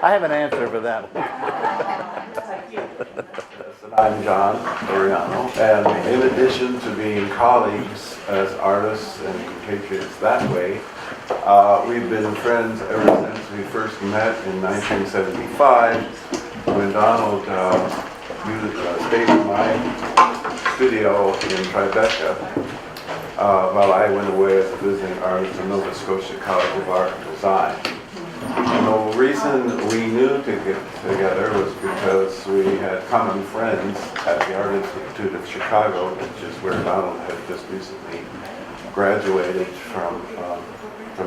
I have an answer for that one. I'm John Torreano, and in addition to being colleagues as artists and compatriots that way, we've been friends ever since we first met in 1975 when Donald stayed in my studio in Tribeca while I went away as a visiting artist in Nova Scotia College of Art and Design. And the reason we knew to get together was because we had common friends at the Art Institute of Chicago, which is where Donald had just recently graduated from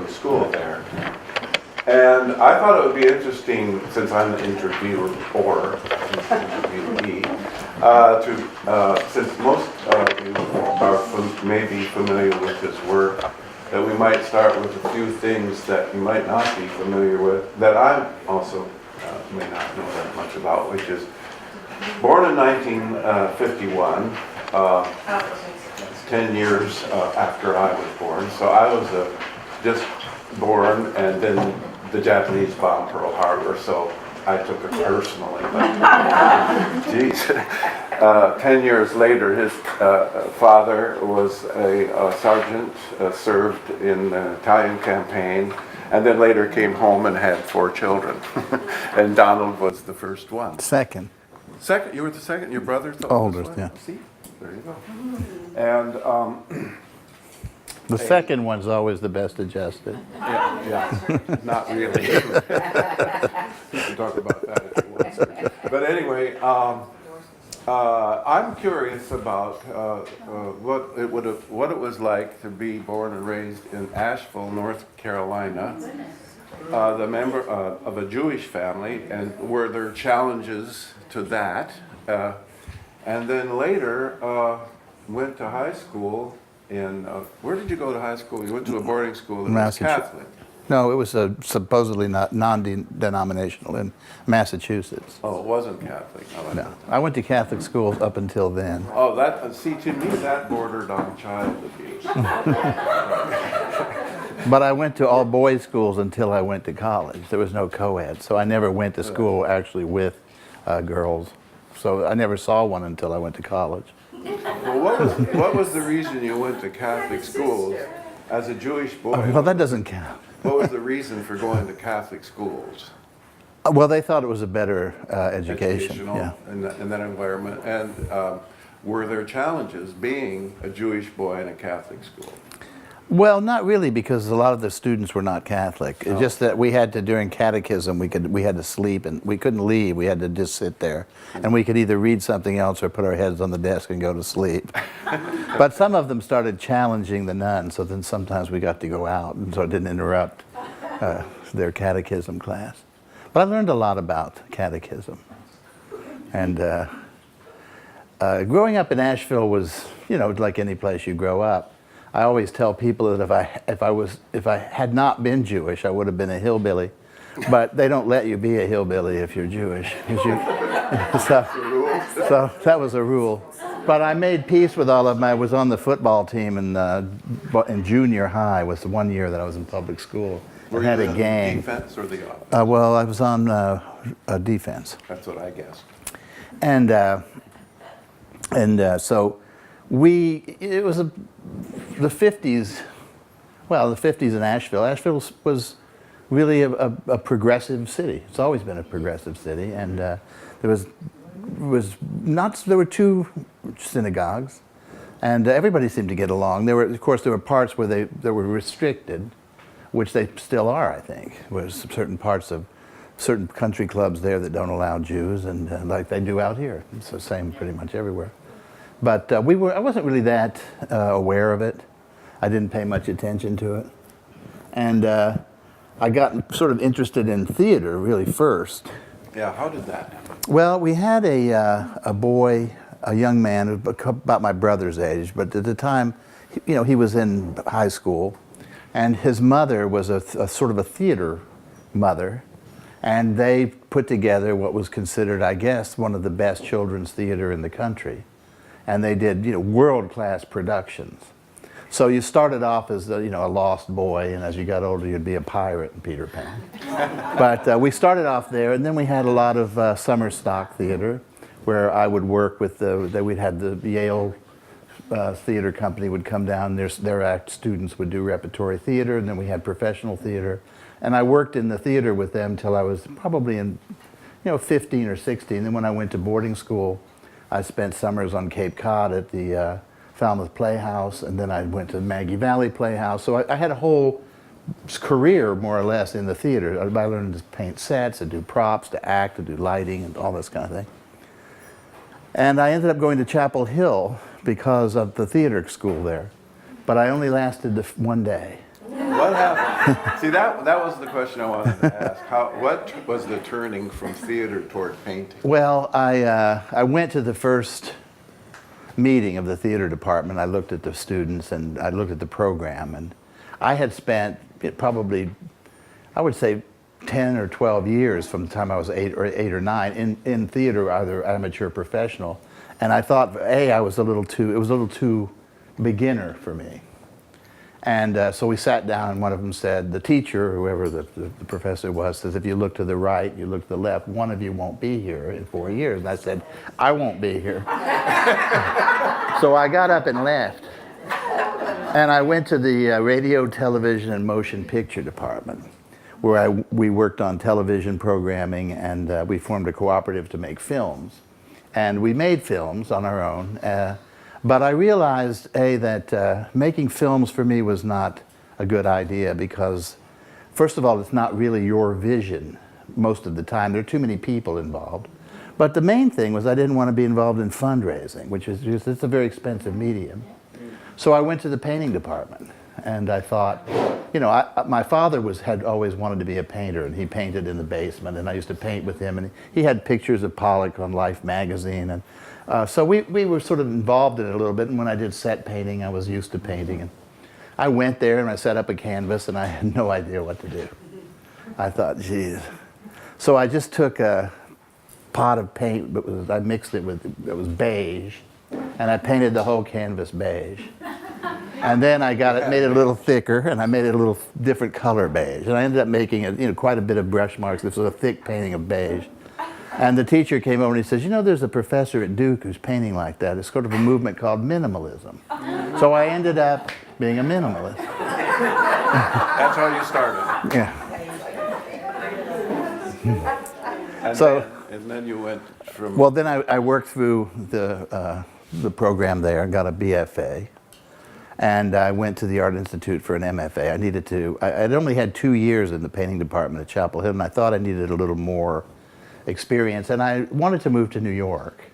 school there. And I thought it would be interesting, since I'm the interviewee, since most of you may be familiar with his work, that we might start with a few things that you might not be familiar with, that I also may not know that much about, which is born in 1951, 10 years after I was born. So I was just born, and then the Japanese bombed Pearl Harbor, so I took it personally. But, geez. 10 years later, his father was a sergeant, served in the Italian campaign, and then later came home and had 4 children. And Donald was the first one. Second. Second? You were the second? Your brother's the oldest, one? yeah. See? There you go. And the second one's always the best adjusted. yeah, not really. You can talk about that if you want, sir. But anyway, I'm curious about what it was like to be born and raised in Asheville, North Carolina, the member of a Jewish family, and were there challenges to that? And then later went to high school in, where did you go to high school? You went to a boarding school that was Catholic. No, it was supposedly not non-denominational in Massachusetts. Oh, it wasn't Catholic. No, I went to Catholic schools up until then. Oh, that, see, to me, that bordered on child abuse. But I went to all boys schools until I went to college. There was no co-ed, so I never went to school actually with girls. So I never saw one until I went to college. Well, what was the reason you went to Catholic schools as a Jewish boy? Well, that doesn't count. What was the reason for going to Catholic schools? Well, they thought it was a better education. Yeah. In that environment. And were there challenges being a Jewish boy in a Catholic school? Well, not really, because a lot of the students were not Catholic. It's just that we had to, during catechism, we had to sleep, and we couldn't leave. We had to just sit there. And we could either read something else or put our heads on the desk and go to sleep. But some of them started challenging the nuns, so then sometimes we got to go out, and so it didn't interrupt their catechism class. But I learned a lot about catechism. And growing up in Asheville was, like any place you grow up. I always tell people that if I had not been Jewish, I would have been a hillbilly. But they don't let you be a hillbilly if you're Jewish. So that was a rule. But I made peace with all of them. I was on the football team in junior high. Was the one year that I was in public school. Were had you a gang. Defense or the offense? Well, I was on defense. That's what I guessed. And so it was the 50s, well, the 50s in Asheville. Asheville was really a progressive city. It's always been a progressive city, and there were 2 synagogues, and everybody seemed to get along. Of course, there were parts where they were restricted, which they still are, I think. There's certain parts of certain country clubs there that don't allow Jews, and like they do out here. It's the same pretty much everywhere. But I wasn't really that aware of it. I didn't pay much attention to it. And I got sort of interested in theater really first. Yeah, how did that happen? Well, we had a boy, a young man, about my brother's age, but at the time, he was in high school, and his mother was a sort of a theater mother, and they put together what was considered, I guess, one of the best children's theater in the country. And they did, world-class productions. So you started off as a lost boy, and as you got older, you'd be a pirate in Peter Pan. But we started off there, and then we had a lot of summer stock theater, where I would work with we'd had the Yale theater company would come down. Their act students would do repertory theater, and then we had professional theater. And I worked in the theater with them till I was probably in 15 or 16. Then when I went to boarding school, I spent summers on Cape Cod at the Falmouth Playhouse, and then I went to Maggie Valley Playhouse. So I had a whole career, more or less, in the theater. I learned to paint sets, to do props, to act, to do lighting, and all this kind of thing. And I ended up going to Chapel Hill because of the theater school there. But I only lasted one day. What happened? See, that was the question I wanted to ask. What was the turning from theater toward painting? Well, I went to the first meeting of the theater department. I looked at the students and I looked at the program, and I had spent probably, I would say, 10 or 12 years from the time I was 8 or 9 in theater, either amateur or professional. And I thought, it was a little too beginner for me. And so we sat down, and one of them said, the teacher, whoever the professor was, says, if you look to the right, you look to the left, one of you won't be here in 4 years. And I said, I won't be here. So I got up and left. And I went to the radio, television, and motion picture department, where we worked on television programming, and we formed a cooperative to make films. And we made films on our own. But I realized, that making films for me was not a good idea because, first of all, it's not really your vision most of the time. There are too many people involved. But the main thing was I didn't want to be involved in fundraising, which is it's a very expensive medium. So I went to the painting department, and I thought, my father had always wanted to be a painter, and he painted in the basement, and I used to paint with him, and he had pictures of Pollock on Life magazine, and so we were sort of involved in it a little bit, and when I did set painting, I was used to painting. And I went there and I set up a canvas, and I had no idea what to do. I thought, geez. So I just took a pot of paint, but I mixed it with, it was beige, and I painted the whole canvas beige. And then I made it a little thicker, and I made it a little different color beige. And I ended up making it, quite a bit of brush marks. This was a thick painting of beige. And the teacher came over and he says, there's a professor at Duke who's painting like that. It's sort of a movement called minimalism. So I ended up being a minimalist. That's how you started. Yeah. And then you went from... Well, then I worked through the program there and got a BFA. And I went to the Art Institute for an MFA. I'd only had 2 years in the painting department at Chapel Hill, and I thought I needed a little more experience, and I wanted to move to New York,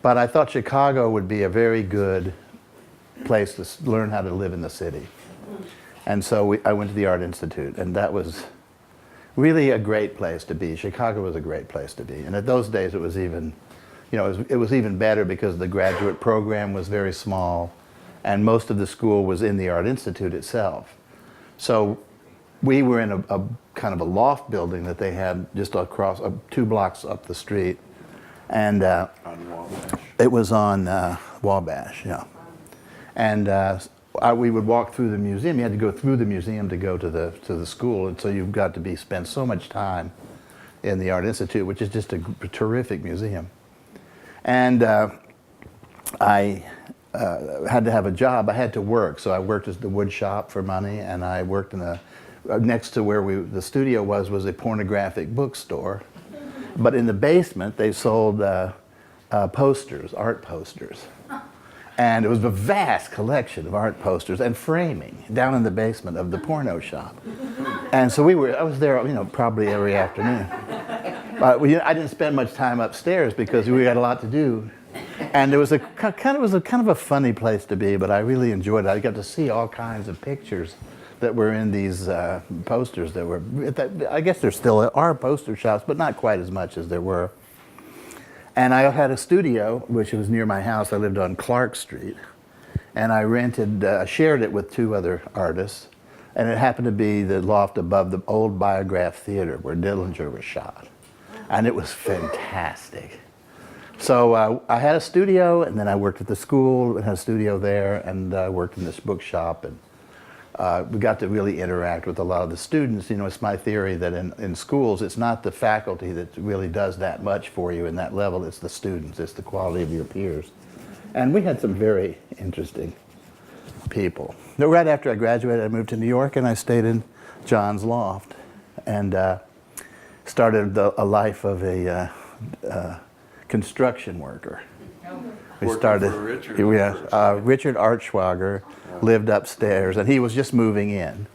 but I thought Chicago would be a very good place to learn how to live in the city. And so I went to the Art Institute, and that was really a great place to be. Chicago was a great place to be, and at those days it was even, it was even better because the graduate program was very small, and most of the school was in the Art Institute itself. So we were in a kind of a loft building that they had just across 2 blocks up the street, and on Wabash. it was on Wabash, yeah. And we would walk through the museum. You had to go through the museum to go to the school, and so you've got to spend so much time in the Art Institute, which is just a terrific museum. And I had to have a job. I had to work, so I worked at the wood shop for money, and I worked in next to where the studio was a pornographic bookstore. But in the basement, they sold posters, art posters. And it was a vast collection of art posters and framing down in the basement of the porno shop. And so I was there, probably every afternoon. But I didn't spend much time upstairs because we had a lot to do. And it was kind of a funny place to be, but I really enjoyed it. I got to see all kinds of pictures that were in these posters that were, I guess there still are poster shops, but not quite as much as there were. And I had a studio, which was near my house. I lived on Clark Street. And I shared it with 2 other artists. And it happened to be the loft above the old Biograph Theater where Dillinger was shot. And it was fantastic. So I had a studio, and then I worked at the school and had a studio there, and worked in this bookshop, and we got to really interact with a lot of the students. You know, it's my theory that in schools, it's not the faculty that really does that much for you in that level, it's the students, it's the quality of your peers. And we had some very interesting people. Right after I graduated, I moved to New York, and I stayed in John's loft, and started a life of a construction worker. We started. Richard Archwager lived upstairs, and he was just moving in,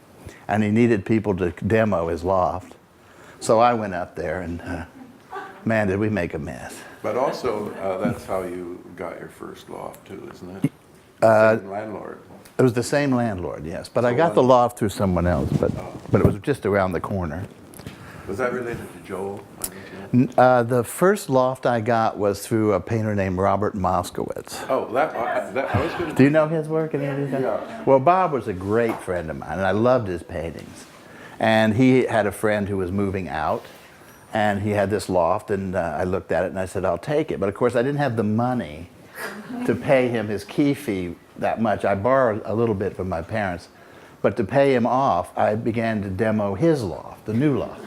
and he needed people to demo his loft. So I went up there, and man, did we make a mess. But also, that's how you got your first loft too, isn't it? Same landlord. It was the same landlord, yes, but I got the loft through someone else, but it was just around the corner. Was that related to Joel? The first loft I got was through a painter named Robert Moskowitz. Oh, I was going to. Do you know his work? Any of these guys? Yeah. Well, Bob was a great friend of mine, and I loved his paintings. And he had a friend who was moving out, and he had this loft, and I looked at it and I said, I'll take it. But of course, I didn't have the money to pay him his key fee that much. I borrowed a little bit from my parents, but to pay him off, I began to demo his loft, the new loft.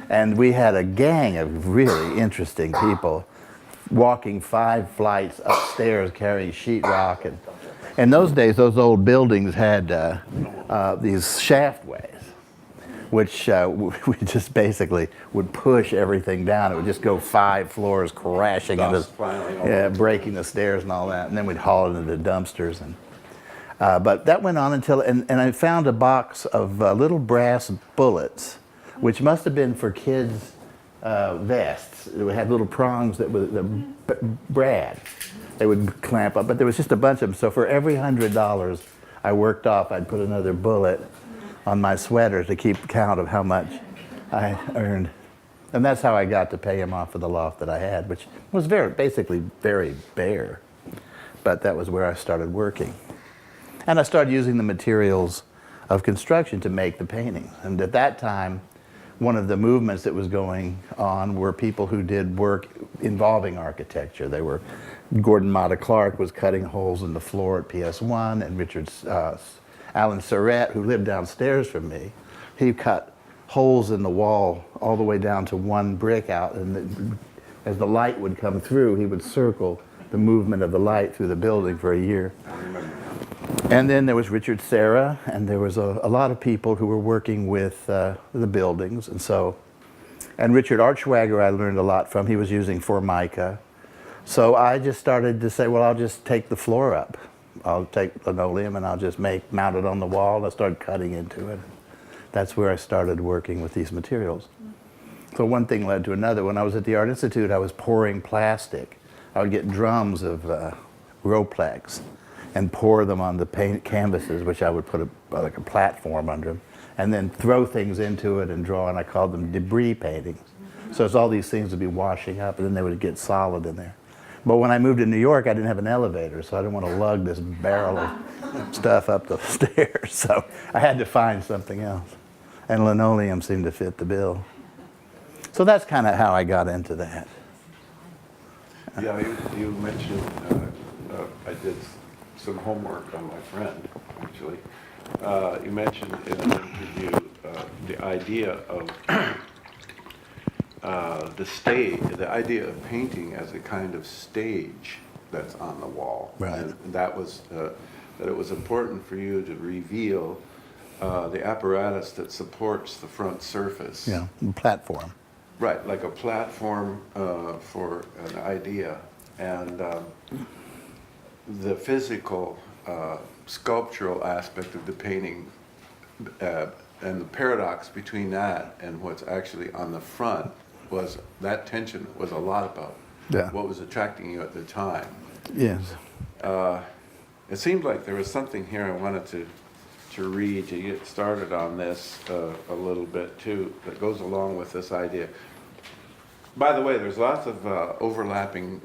And we had a gang of really interesting people walking 5 flights upstairs carrying sheetrock. And in those days, those old buildings had these shaftways, which we just basically would push everything down. It would just go 5 floors crashing into, breaking the stairs and all that. And then we'd haul it into dumpsters. And but that went on until, and I found a box of little brass bullets, which must have been for kids' vests. It had little prongs that were brad. They would clamp up, but there was just a bunch of them. So for every $100 I worked off, I'd put another bullet on my sweater to keep count of how much I earned. And that's how I got to pay him off for the loft that I had, which was basically very bare. But that was where I started working. And I started using the materials of construction to make the paintings. And at that time, one of the movements that was going on were people who did work involving architecture. They were, Gordon Matta Clark was cutting holes in the floor at PS1, and Alan Surratt, who lived downstairs from me, he cut holes in the wall all the way down to 1 brick out, and as the light would come through, he would circle the movement of the light through the building for a year. And then there was Richard Serra, and there was a lot of people who were working with the buildings. And Richard Archwager I learned a lot from. He was using Formica. So I just started to say, well, I'll just take the floor up. I'll take linoleum and I'll just mount it on the wall, and I started cutting into it. That's where I started working with these materials. So one thing led to another. When I was at the Art Institute, I was pouring plastic. I would get drums of Roplex and pour them on the paint canvases, which I would put like a platform under them, and then throw things into it and draw, and I called them debris paintings. So it's all these things would be washing up, and then they would get solid in there. But when I moved to New York, I didn't have an elevator, so I didn't want to lug this barrel of stuff up the stairs, so I had to find something else. And linoleum seemed to fit the bill. So that's kind of how I got into that. Yeah, you mentioned, I did some homework on my friend, actually. You mentioned in an interview the idea of the idea of painting as a kind of stage that's on the wall. Right. And that was that it was important for you to reveal the apparatus that supports the front surface. Yeah, platform. Right, like a platform for an idea, and the physical sculptural aspect of the painting and the paradox between that and what's actually on the front was that tension was a lot about what was attracting you at the time. Yes. It seemed like there was something here I wanted to read to get started on this a little bit too that goes along with this idea. By the way, there's lots of overlapping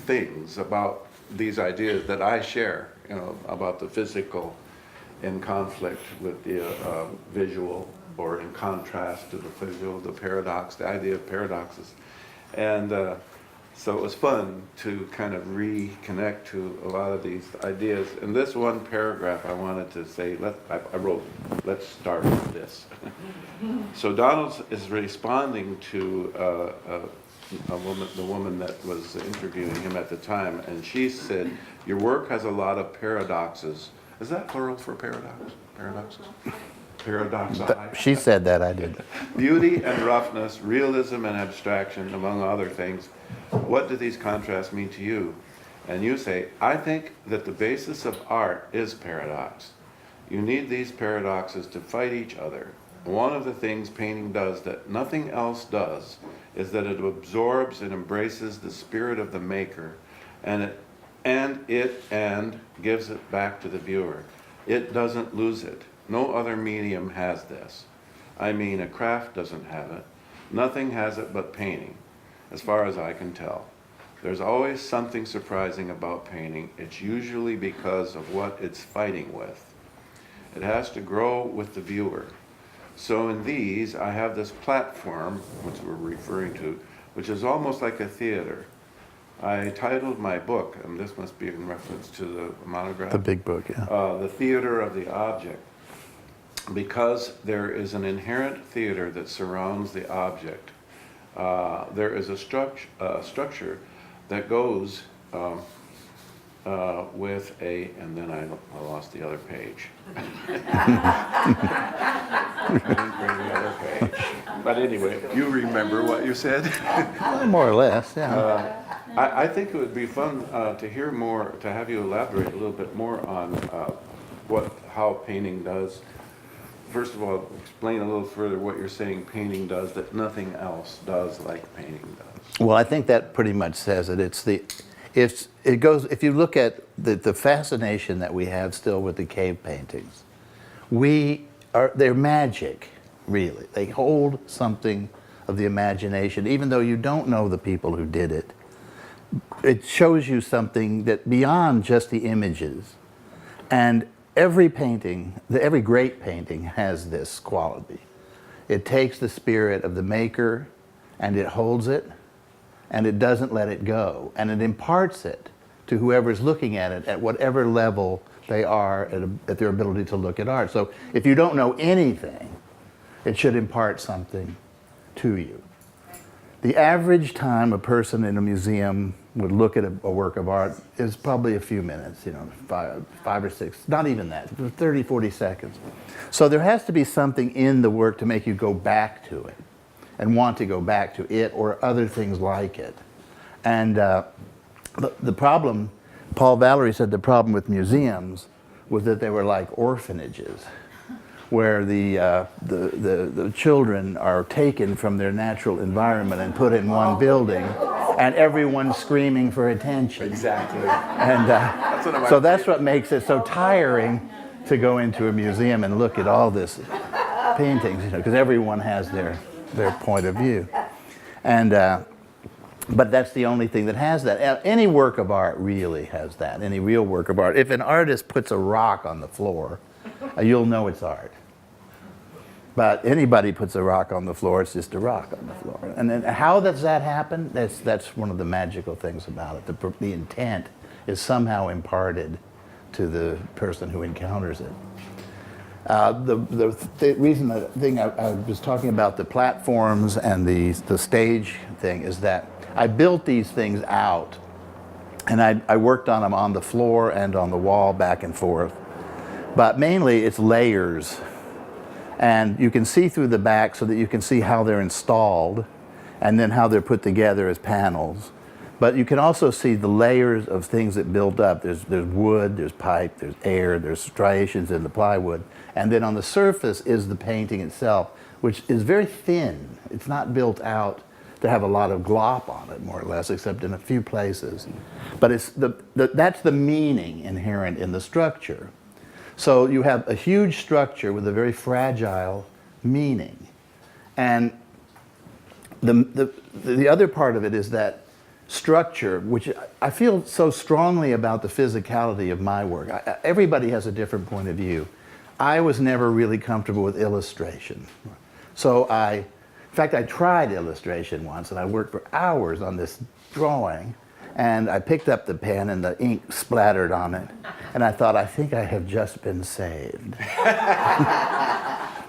things about these ideas that I share, you know, about the physical in conflict with the visual, or in contrast to the visual, the paradox, the idea of paradoxes. And So it was fun to kind of reconnect to a lot of these ideas. In this one paragraph, I wanted to say, I wrote, let's start with this. So Donald is responding to the woman that was interviewing him at the time, and she said, your work has a lot of paradoxes. Is that plural for paradox? Paradoxes? Paradoxi. She said that, I did. Beauty and roughness, realism and abstraction, among other things. What do these contrasts mean to you? And you say, I think that the basis of art is paradox. You need these paradoxes to fight each other. One of the things painting does that nothing else does is that it absorbs and embraces the spirit of the maker and gives it back to the viewer. It doesn't lose it. No other medium has this. I mean, a craft doesn't have it. Nothing has it but painting, as far as I can tell. There's always something surprising about painting. It's usually because of what it's fighting with. It has to grow with the viewer. So in these, I have this platform, which we're referring to, which is almost like a theater. I titled my book, and this must be in reference to the monograph. The big book, yeah. The Theater of the Object. Because there is an inherent theater that surrounds the object. There is a structure that goes with a, and then I lost the other page. I didn't bring the other page. But anyway, you remember what you said? More or less, yeah. I think it would be fun to hear more, to have you elaborate a little bit more on how painting does. First of all, explain a little further what you're saying painting does that nothing else does like painting does. Well, I think that pretty much says it. If you look at the fascination that we have still with the cave paintings, they're magic, really. They hold something of the imagination, even though you don't know the people who did it. It shows you something that beyond just the images. And every painting, every great painting has this quality. It takes the spirit of the maker and it holds it and it doesn't let it go. And it imparts it to whoever's looking at it at whatever level they are at their ability to look at art. So if you don't know anything, it should impart something to you. The average time a person in a museum would look at a work of art is probably a few minutes, 5 or 6, not even that, 30, 40 seconds. So there has to be something in the work to make you go back to it and want to go back to it or other things like it. And the problem, Paul Valery said the problem with museums was that they were like orphanages, where the children are taken from their natural environment and put in one building, and everyone's screaming for attention. Exactly. And that's what makes it so tiring to go into a museum and look at all this paintings, because everyone has their point of view. And but that's the only thing that has that. Any work of art really has that. Any real work of art. If an artist puts a rock on the floor, you'll know it's art. But anybody puts a rock on the floor, it's just a rock on the floor. And then how does that happen? That's one of the magical things about it. The intent is somehow imparted to the person who encounters it. The reason I was talking about the platforms and the stage thing is that I built these things out, and I worked on them on the floor and on the wall back and forth. But mainly it's layers. And you can see through the back so that you can see how they're installed and then how they're put together as panels. But you can also see the layers of things that build up. There's wood, there's pipe, there's air, there's striations in the plywood. And then on the surface is the painting itself, which is very thin. It's not built out to have a lot of glop on it, more or less, except in a few places. But it's that's the meaning inherent in the structure. So you have a huge structure with a very fragile meaning. And the other part of it is that structure, which I feel so strongly about the physicality of my work. Everybody has a different point of view. I was never really comfortable with illustration. So I In fact, I tried illustration once, and I worked for hours on this drawing, and I picked up the pen, and the ink splattered on it, and I thought, I think I have just been saved.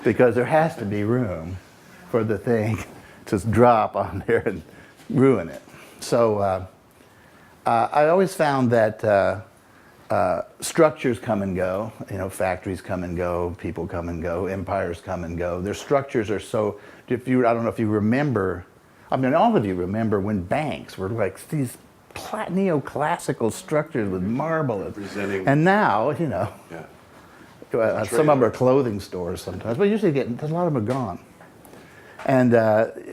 Because there has to be room for the thing to drop on there and ruin it. So I always found that structures come and go. You know, factories come and go, people come and go, empires come and go. Their structures are so. I don't know if you remember. I mean, all of you remember when banks were like these neoclassical structures with marble. And now, you know, some of them are clothing stores sometimes, but usually a lot of them are gone. And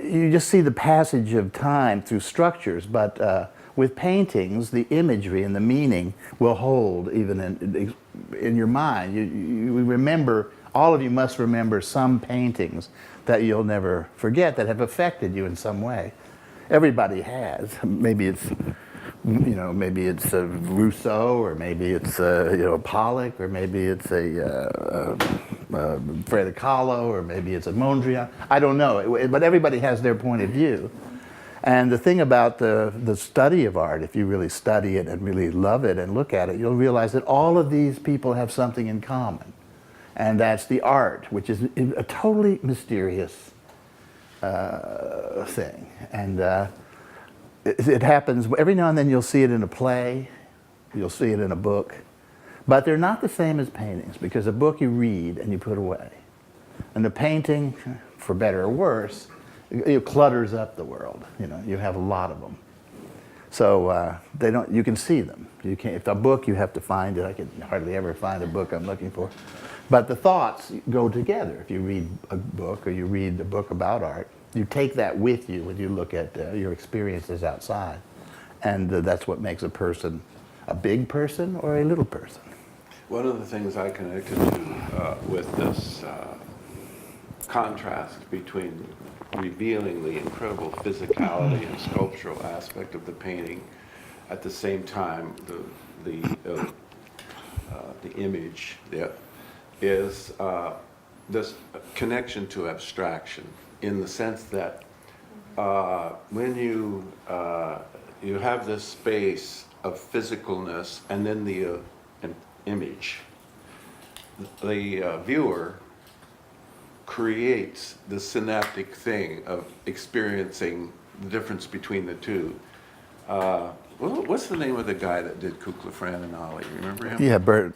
you just see the passage of time through structures, but with paintings, the imagery and the meaning will hold even in your mind. You remember, all of you must remember some paintings that you'll never forget that have affected you in some way. Everybody has. Maybe it's, you know, maybe it's a Rousseau, or maybe it's you know, Pollock, or maybe it's a Frida Kahlo, or maybe it's a Mondrian. I don't know, but everybody has their point of view. And the thing about the study of art, if you really study it and really love it and look at it, you'll realize that all of these people have something in common. And that's the art, which is a totally mysterious thing. And it happens, every now and then you'll see it in a play, you'll see it in a book, but they're not the same as paintings, because a book you read and you put away. And the painting, for better or worse, it clutters up the world. You know, you have a lot of them. So they don't. You can see them. You can't. If a book, you have to find it. I can hardly ever find a book I'm looking for. But the thoughts go together. If you read a book, or you read a book about art, you take that with you when you look at your experiences outside, and that's what makes a person a big person or a little person. One of the things I connected to with this contrast between revealing the incredible physicality and sculptural aspect of the painting, at the same time the image is this connection to abstraction, in the sense that when you have this space of physicalness and then the an image, the viewer creates the synaptic thing of experiencing the difference between the two. What's the name of the guy that did Kukla, Fran, and Ollie? Remember him? Yeah, Bert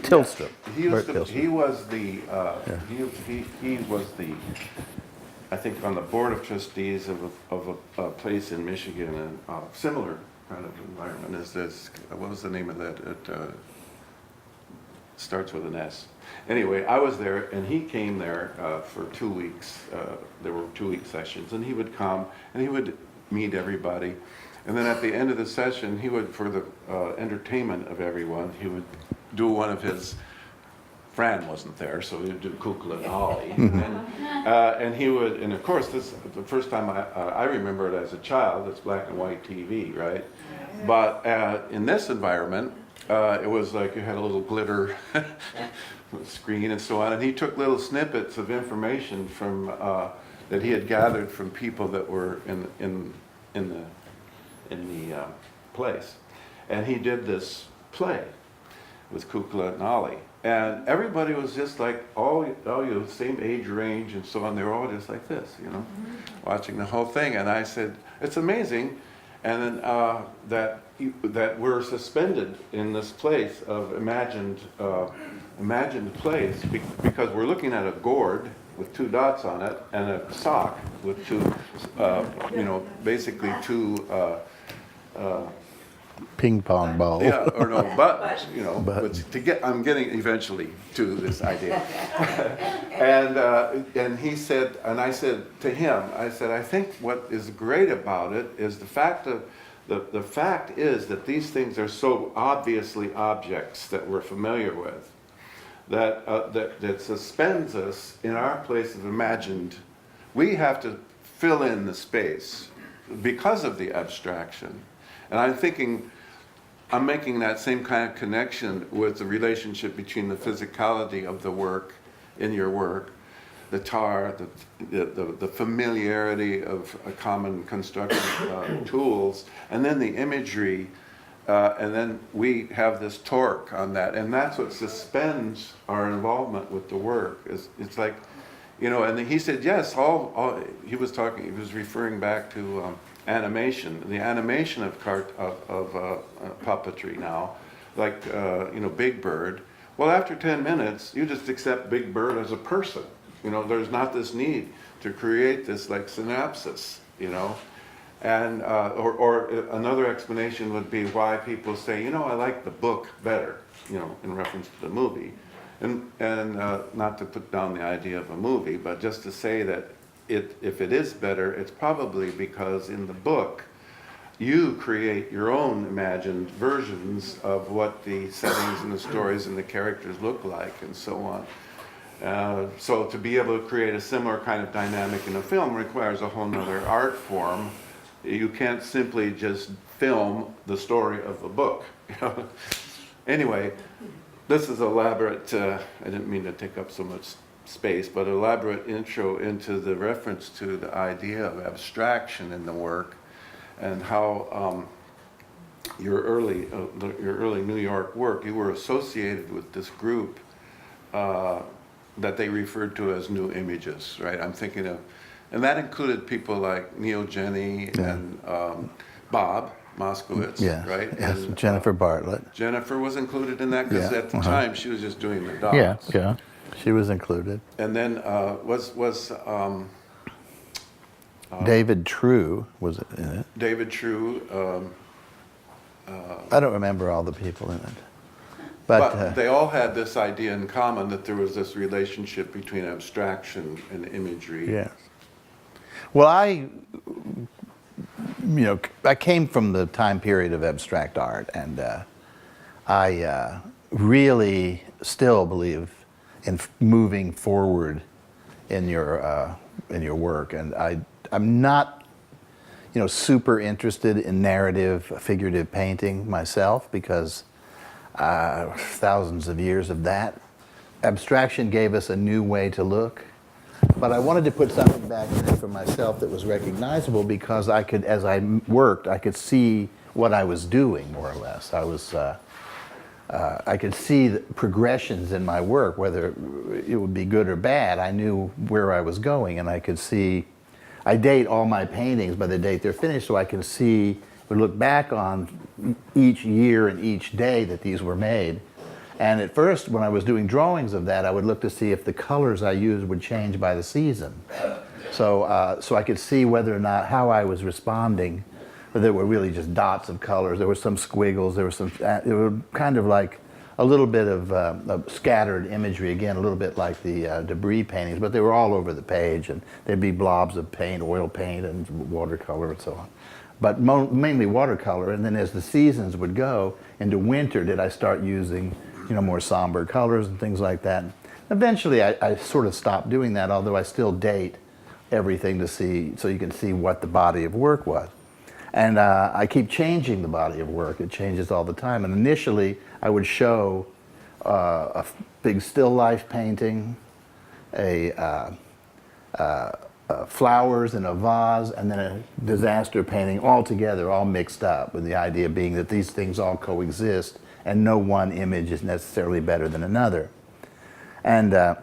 Tillstrom. He was the I think on the board of trustees of a place in Michigan, and similar kind of environment as this. What was the name of that? It starts with an S. Anyway, I was there, and he came there for 2 weeks. There were 2-week sessions, and he would come and he would meet everybody. And then at the end of the session, he would, for the entertainment of everyone, he would do one of his. Fran wasn't there, so he would do Kukla and Ollie. And he would, and of course, this the first time I remember it as a child. It's black and white TV, right? But in this environment, it was like you had a little glitter screen and so on. And he took little snippets of information from that he had gathered from people that were in the place, and he did this play with Kukla and Ollie. And everybody was just like, all you same age range and so on. They were all just like this, you know, watching the whole thing. And I said, it's amazing, and then that we're suspended in this place of imagined place, because we're looking at a gourd with 2 dots on it and a sock with 2, you know, basically 2. Ping pong ball. Yeah, or no, buttons, you know. But I'm getting eventually to this idea. And he said, and I said to him, I said, I think what is great about it is the fact is that these things are so obviously objects that we're familiar with, that suspends us in our place of imagined. We have to fill in the space because of the abstraction. And I'm making that same kind of connection with the relationship between the physicality of the work, in your work, the tar, the familiarity of a common construction tools, and then the imagery, and then we have this torque on that, and that's what suspends our involvement with the work. It's like, you know, and he said, yes, he was referring back to animation, the animation of puppetry now, like, you know, Big Bird. Well, after 10 minutes, you just accept Big Bird as a person. You know, there's not this need to create this like synapsis, you know. And, or another explanation would be why people say, you know, I like the book better, you know, in reference to the movie. And not to put down the idea of a movie, but just to say that if it is better, it's probably because in the book, you create your own imagined versions of what the settings and the stories and the characters look like and so on. So to be able to create a similar kind of dynamic in a film requires a whole nother art form. You can't simply just film the story of the book. You know? Anyway, this is elaborate, I didn't mean to take up so much space, but elaborate intro into the reference to the idea of abstraction in the work and how your early New York work, you were associated with this group that they referred to as New Images, right? I'm thinking of, and that included people like Neil Jenny and Bob Moskowitz, right? Yes, and, Jennifer Bartlett. Jennifer was included in that because at the time she was just doing the dots. Yeah, she was included. And then David True was in it. David True. I don't remember all the people in it. But they all had this idea in common that there was this relationship between abstraction and imagery. Yes. Well, I came from the time period of abstract art, and I really still believe in moving forward in your work, and I'm not, super interested in narrative, figurative painting myself because thousands of years of that. Abstraction gave us a new way to look, but I wanted to put something back in it for myself that was recognizable because I could, as I worked, I could see what I was doing more or less. I could see the progressions in my work, whether it would be good or bad. I knew where I was going, and I could see. I date all my paintings by the date they're finished, so I can see, look back on each year and each day that these were made. And at first, when I was doing drawings of that, I would look to see if the colors I used would change by the season. So I could see whether or not how I was responding. But there were really just dots of colors. There were some squiggles. There were kind of like a little bit of scattered imagery, again, a little bit like the debris paintings, but they were all over the page, and there'd be blobs of paint, oil paint, and watercolor, and so on. But mainly watercolor, and then as the seasons would go, into winter did I start using, more somber colors and things like that. Eventually, I sort of stopped doing that, although I still date everything to see, so you can see what the body of work was. And I keep changing the body of work. It changes all the time. And initially, I would show a big still life painting, flowers in a vase, and then a disaster painting all together, all mixed up, with the idea being that these things all coexist and no one image is necessarily better than another. And I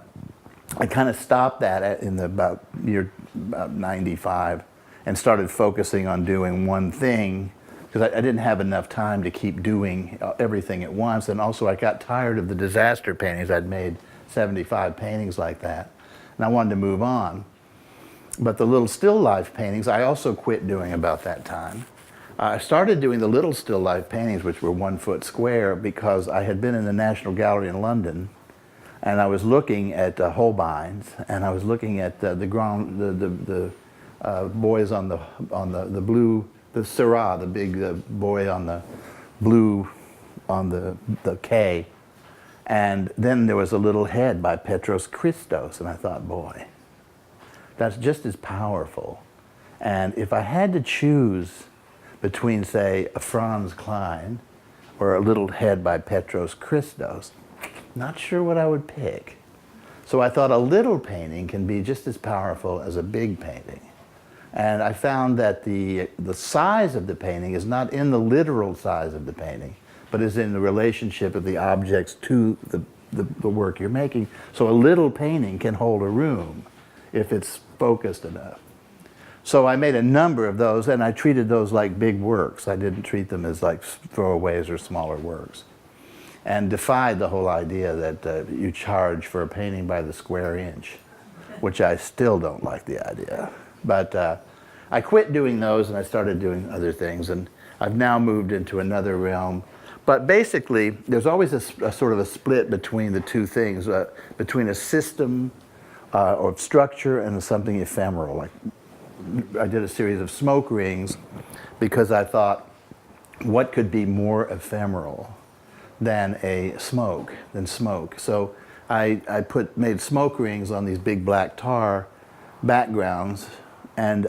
kind of stopped that in about 95 and started focusing on doing one thing because I didn't have enough time to keep doing everything at once. And also I got tired of the disaster paintings. I'd made 75 paintings like that, and I wanted to move on. But the little still life paintings, I also quit doing about that time. I started doing the little still life paintings, which were 1 foot square, because I had been in the National Gallery in London, and I was looking at Holbein's, and I was looking at the boys on the blue, the Syrah, the big boy on the blue, on the K. And then there was a little head by Petros Christos, and I thought, boy, that's just as powerful. And if I had to choose between, say, a Franz Klein or a little head by Petros Christos, not sure what I would pick. So I thought a little painting can be just as powerful as a big painting. And I found that the size of the painting is not in the literal size of the painting, but is in the relationship of the objects to the work you're making. So a little painting can hold a room if it's focused enough. So I made a number of those, and I treated those like big works. I didn't treat them as like throwaways or smaller works. And defied the whole idea that you charge for a painting by the square inch, which I still don't like the idea. But I quit doing those and I started doing other things, and I've now moved into another realm. But basically, there's always a sort of a split between the two things, between a system or structure and something ephemeral. Like I did a series of smoke rings because I thought, what could be more ephemeral than smoke? So I made smoke rings on these big black tar backgrounds and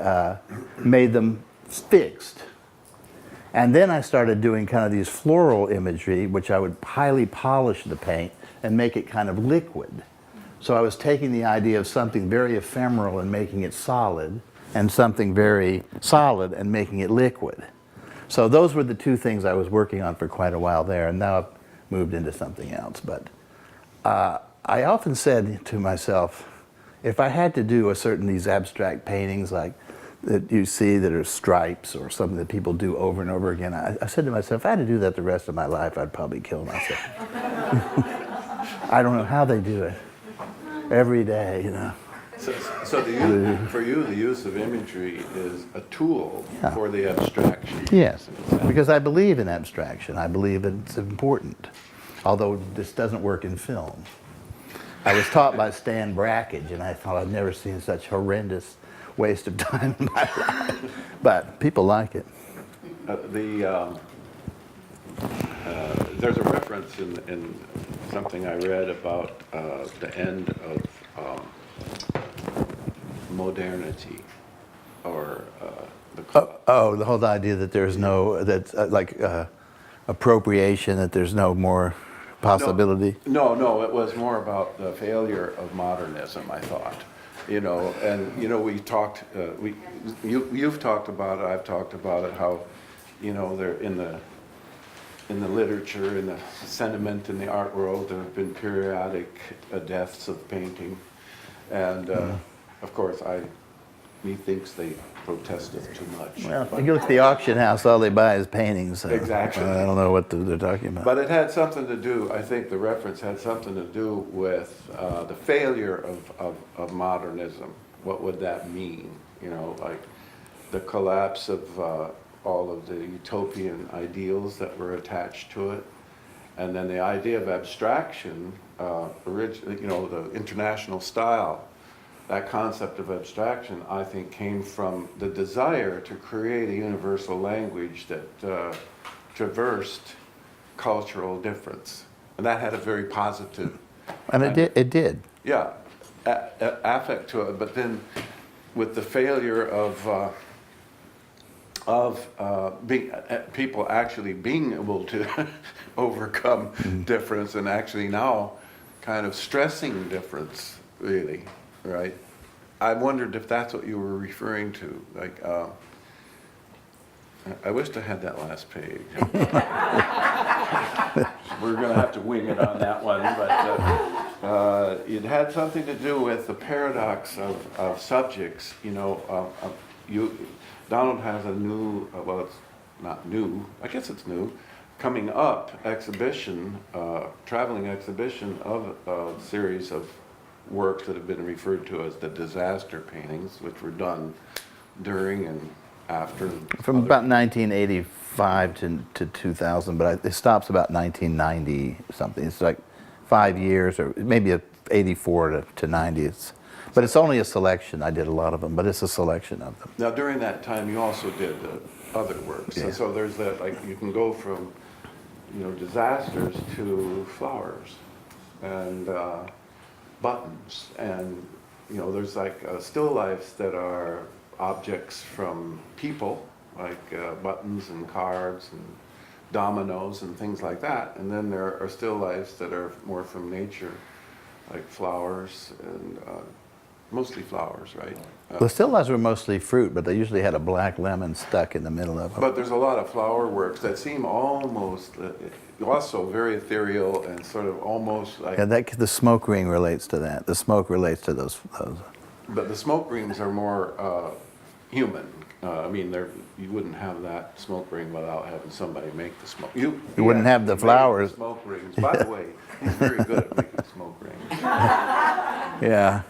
made them fixed. And then I started doing kind of these floral imagery, which I would highly polish the paint and make it kind of liquid. So I was taking the idea of something very ephemeral and making it solid, and something very solid and making it liquid. So those were the two things I was working on for quite a while there, and now I've moved into something else. But I often said to myself, if I had to do these abstract paintings like that you see that are stripes or something that people do over and over again, I said to myself, if I had to do that the rest of my life, I'd probably kill myself. I don't know how they do it. Every day, you know. So for you, the use of imagery is a tool for the abstraction. Yes, because I believe in abstraction. I believe it's important, although this doesn't work in film. I was taught by Stan Brakhage, and I thought I'd never seen such horrendous waste of time in my life. But people like it. There's a reference in something I read about the end of modernity, or the whole idea that there's no, appropriation, that there's no more possibility. No, it was more about the failure of modernism, I thought. You know, and you know, we talked, you've talked about it, I've talked about it, how, you know, they're in the literature, in the sentiment in the art world, there have been periodic deaths of painting. And of course, methinks they protesteth too much. Well, if you look at the auction house, all they buy is paintings. So exactly. I don't know what they're talking about. But it had something to do, I think the reference had something to do with the failure of modernism. What would that mean? You know, like the collapse of all of the utopian ideals that were attached to it. And then the idea of abstraction, you know, the international style, that concept of abstraction, I think, came from the desire to create a universal language that traversed cultural difference. And that had a very positive... And it did. Yeah, affect to it. But then with the failure of people actually being able to overcome difference, and actually now kind of stressing difference, really, right? I wondered if that's what you were referring to. Like, I wished I had that last page. We're going to have to wing it on that one, but it had something to do with the paradox of subjects. You know, Donald has a new, well, it's not new, I guess it's new, coming up exhibition, traveling exhibition of a series of works that have been referred to as the disaster paintings, which were done during and after. From about 1985 to 2000, but it stops about 1990 something. It's like 5 years, or maybe 84 to 90. But it's only a selection. I did a lot of them, but it's a selection of them. Now, during that time, you also did other works. Yeah. And so there's that, like, you can go from, you know, disasters to flowers and buttons. And, you know, there's like still lifes that are objects from people, like buttons and cards and dominoes and things like that. And then there are still lifes that are more from nature. like flowers and mostly flowers, right? The still lifes were mostly fruit, but they usually had a black lemon stuck in the middle of them. But there's a lot of flower works that seem almost also very ethereal and sort of almost like. Yeah, the smoke ring relates to that. The smoke relates to those. But the smoke rings are more human. I mean, you wouldn't have that smoke ring without having somebody make the smoke. You wouldn't have the flowers. Smoke rings. By the way, he's very good at making smoke rings. Yeah.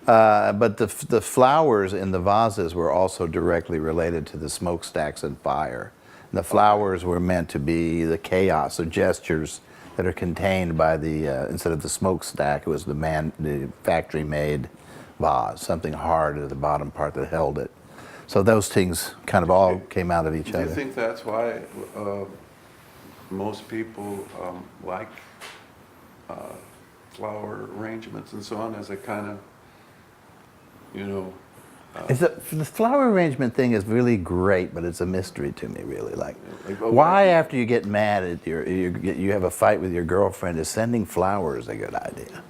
But the flowers in the vases were also directly related to the smokestacks and fire. The flowers were meant to be the chaos of gestures that are contained by the, instead of the smokestack, it was the factory-made vase, something hard at the bottom part that held it. So those things kind of all came out of each other. Do you think that's why most people like flower arrangements and so on as a kind of, you know? The flower arrangement thing is really great, but it's a mystery to me, really. Like why after you get mad at you have a fight with your girlfriend, is sending flowers a good idea?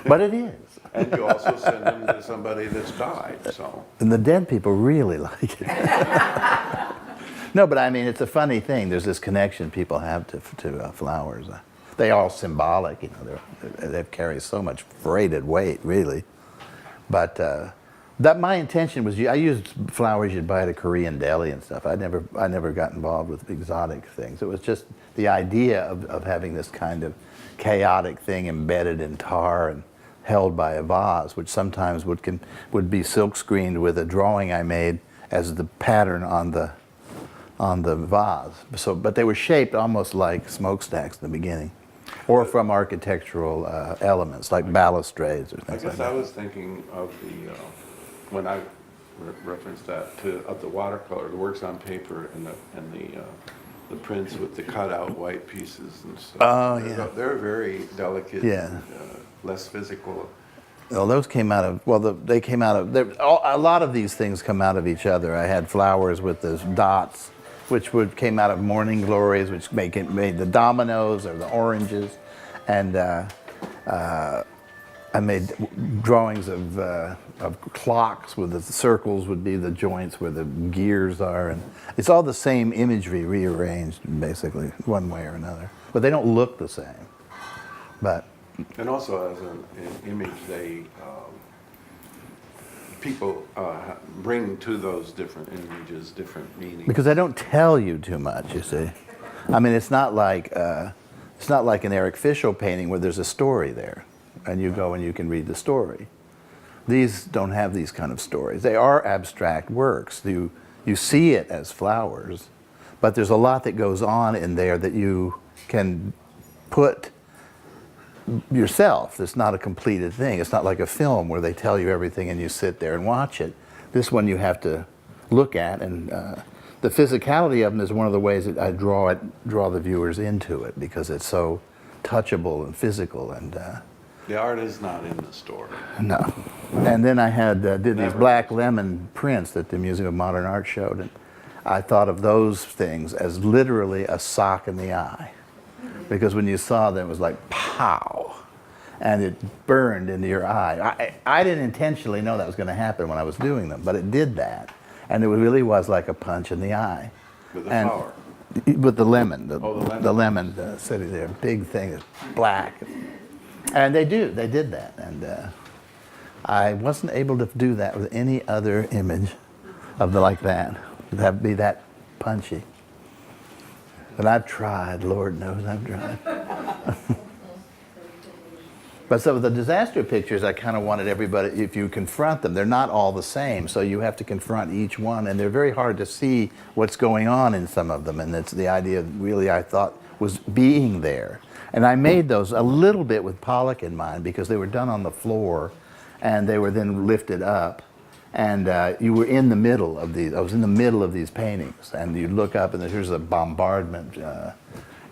But it is. And you also send them to somebody that's died, so. And the dead people really like it. No, but I mean, it's a funny thing. There's this connection people have to flowers. They are all symbolic, you know. They carry so much freighted weight, really. But that my intention was, I used flowers you'd buy at a Korean deli and stuff. I never got involved with exotic things. It was just the idea of having this kind of chaotic thing embedded in tar and held by a vase, which sometimes would be silk screened with a drawing I made as the pattern on the vase. So, but they were shaped almost like smokestacks in the beginning, or from architectural elements like balustrades or things like that. I guess I was thinking of the when I referenced that of the watercolor, the works on paper, and the prints with the cutout white pieces and stuff. Oh yeah, they're very delicate. Yeah. And, less physical. Well, those came out of, they came out of, a lot of these things come out of each other. I had flowers with those dots, which came out of morning glories, which made the dominoes or the oranges. And I made drawings of clocks where the circles would be the joints where the gears are. And it's all the same imagery rearranged, basically, one way or another. But they don't look the same. But and also, as an image, people bring to those different images different meanings. Because they don't tell you too much, you see. I mean, it's not like an Eric Fischl painting where there's a story there, and you go and you can read the story. These don't have these kind of stories. They are abstract works. You see it as flowers, but there's a lot that goes on in there that you can put yourself. It's not a completed thing. It's not like a film where they tell you everything and you sit there and watch it. This one you have to look at, and the physicality of them is one of the ways that I draw the viewers into it, because it's so touchable and physical. And the art is not in the story. No. And then I did these black lemon prints that the Museum of Modern Art showed, and I thought of those things as literally a sock in the eye. Because when you saw them, it was like, pow, and it burned into your eye. I didn't intentionally know that was going to happen when I was doing them, but it did that. And it really was like a punch in the eye. With the flower? With the lemon. The lemon. The lemon sitting there, big thing, is black. And they did that. And I wasn't able to do that with any other image like that. That'd be that punchy. But I've tried, Lord knows I've tried. But so the disaster pictures, I kind of wanted everybody, if you confront them, they're not all the same, so you have to confront each one, and they're very hard to see what's going on in some of them, and it's the idea really I thought was being there. And I made those a little bit with Pollock in mind, because they were done on the floor, and they were then lifted up. And you were in the middle of these. I was in the middle of these paintings, and you'd look up, and here's a bombardment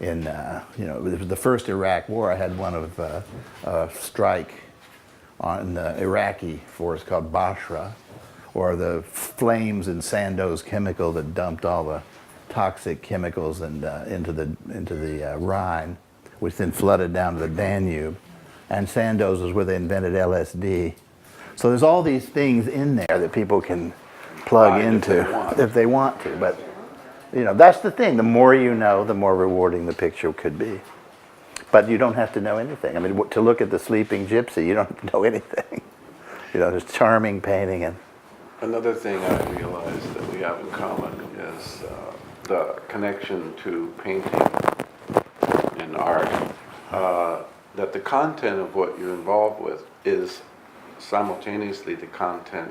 in, it was the first Iraq War. I had one of a strike on the Iraqi force called Basra, or the flames in Sandoz Chemical that dumped all the toxic chemicals into the Rhine, which then flooded down to the Danube. and Sandoz is where they invented LSD. So there's all these things in there that people can plug into if they want to. But you know, that's the thing. The more you know, the more rewarding the picture could be. But you don't have to know anything. I mean, to look at the Sleeping Gypsy, you don't know anything. You know, there's charming painting. And another thing I realized that we have in common is the connection to painting and art. That the content of what you're involved with is simultaneously the content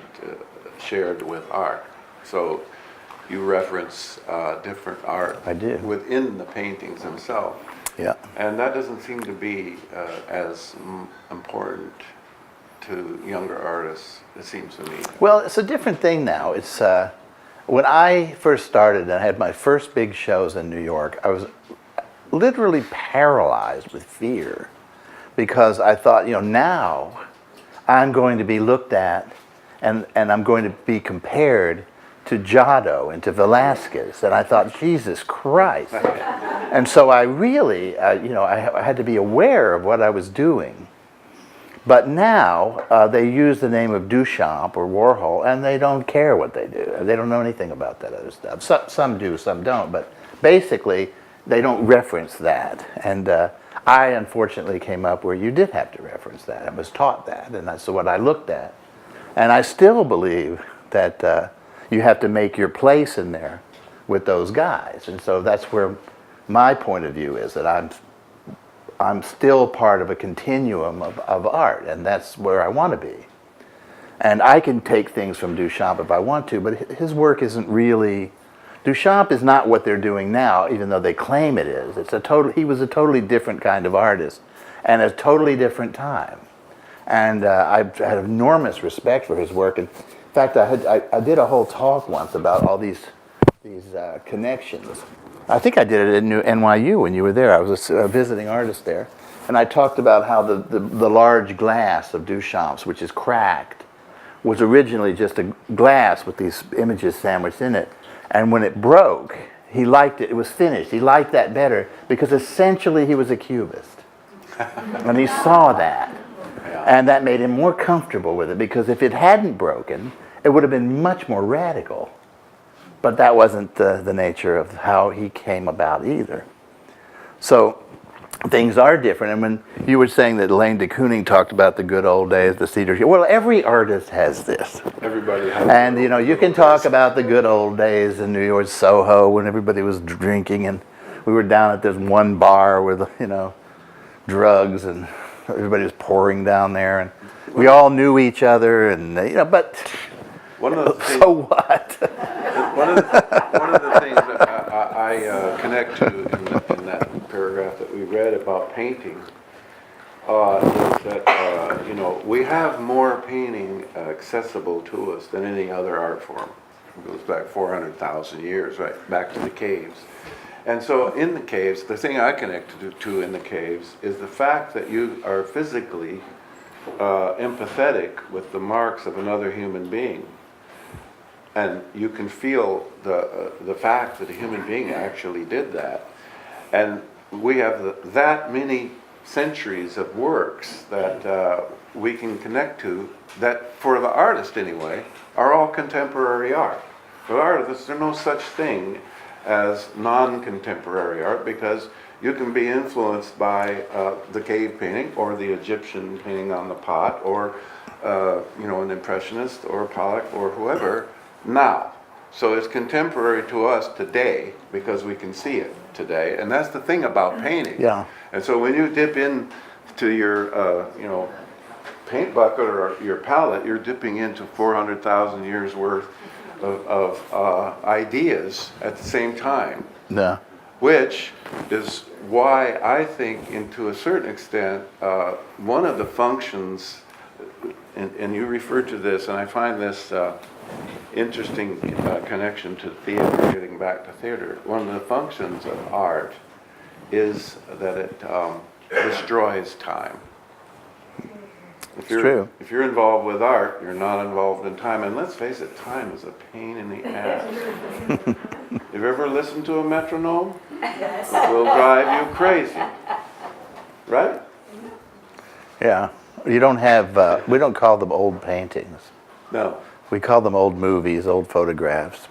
shared with art. So you reference different art I do. within the paintings themselves. yeah. And that doesn't seem to be as important to younger artists, it seems to me. Well, it's a different thing now. It's when I first started and I had my first big shows in New York, I was literally paralyzed with fear because I thought, you know, now I'm going to be looked at and I'm going to be compared to Giotto and to Velázquez. And I thought, Jesus Christ. And so I really, you know, I had to be aware of what I was doing. But now they use the name of Duchamp or Warhol, and they don't care what they do. They don't know anything about that other stuff. Some do, some don't. But basically, they don't reference that. And I unfortunately came up where you did have to reference that. I was taught that, and that's what I looked at. And I still believe that you have to make your place in there with those guys. And so that's where my point of view is, that I'm still part of a continuum of art, and that's where I want to be. And I can take things from Duchamp if I want to, but his work isn't really... Duchamp is not what they're doing now, even though they claim it is. He was a totally different kind of artist, and a totally different time. And I've had enormous respect for his work. And in fact, I did a whole talk once about all these connections. I think I did it at NYU when you were there. I was a visiting artist there. And I talked about how the large glass of Duchamp's, which is cracked, was originally just a glass with these images sandwiched in it. And when it broke, he liked it. It was finished. He liked that better because essentially he was a cubist. And he saw that. And that made him more comfortable with it, because if it hadn't broken, it would have been much more radical. But that wasn't the nature of how he came about either. So things are different. And when you were saying that Elaine de Kooning talked about the good old days, the Cedar Hill, well, every artist has this. Everybody has. And you know, you can talk about the good old days in New York, Soho, when everybody was drinking, and we were down at this one bar with, you know, drugs, and everybody was pouring down there, and we all knew each other, and you know, but one of the things, so what? one of the things that I connect to in that paragraph that we read about painting is that you know, we have more painting accessible to us than any other art form. It goes back 400,000 years, right back to the caves. And so in the caves, the thing I connect to in the caves is the fact that you are physically empathetic with the marks of another human being. And you can feel the fact that a human being actually did that. And we have that many centuries of works that we can connect to, that for the artist anyway, are all contemporary art. For the artist, there's no such thing as non-contemporary art, because you can be influenced by the cave painting or the Egyptian painting on the pot, or you know, an Impressionist or a Pollock or whoever now. So it's contemporary to us today because we can see it today, and that's the thing about painting. Yeah. And so when you dip into your you know, paint bucket or your palette, you're dipping into 400,000 years worth of ideas at the same time. Yeah. Which is why I think, to a certain extent, one of the functions, and you refer to this, and I find this interesting connection to theater, getting back to theater. One of the functions of art is that it destroys time. True. If you're involved with art, you're not involved in time. And let's face it, time is a pain in the ass. Have you ever listened to a metronome? It will drive you crazy. Right? Yeah. You don't have, we don't call them old paintings. No. We call them old movies, old photographs,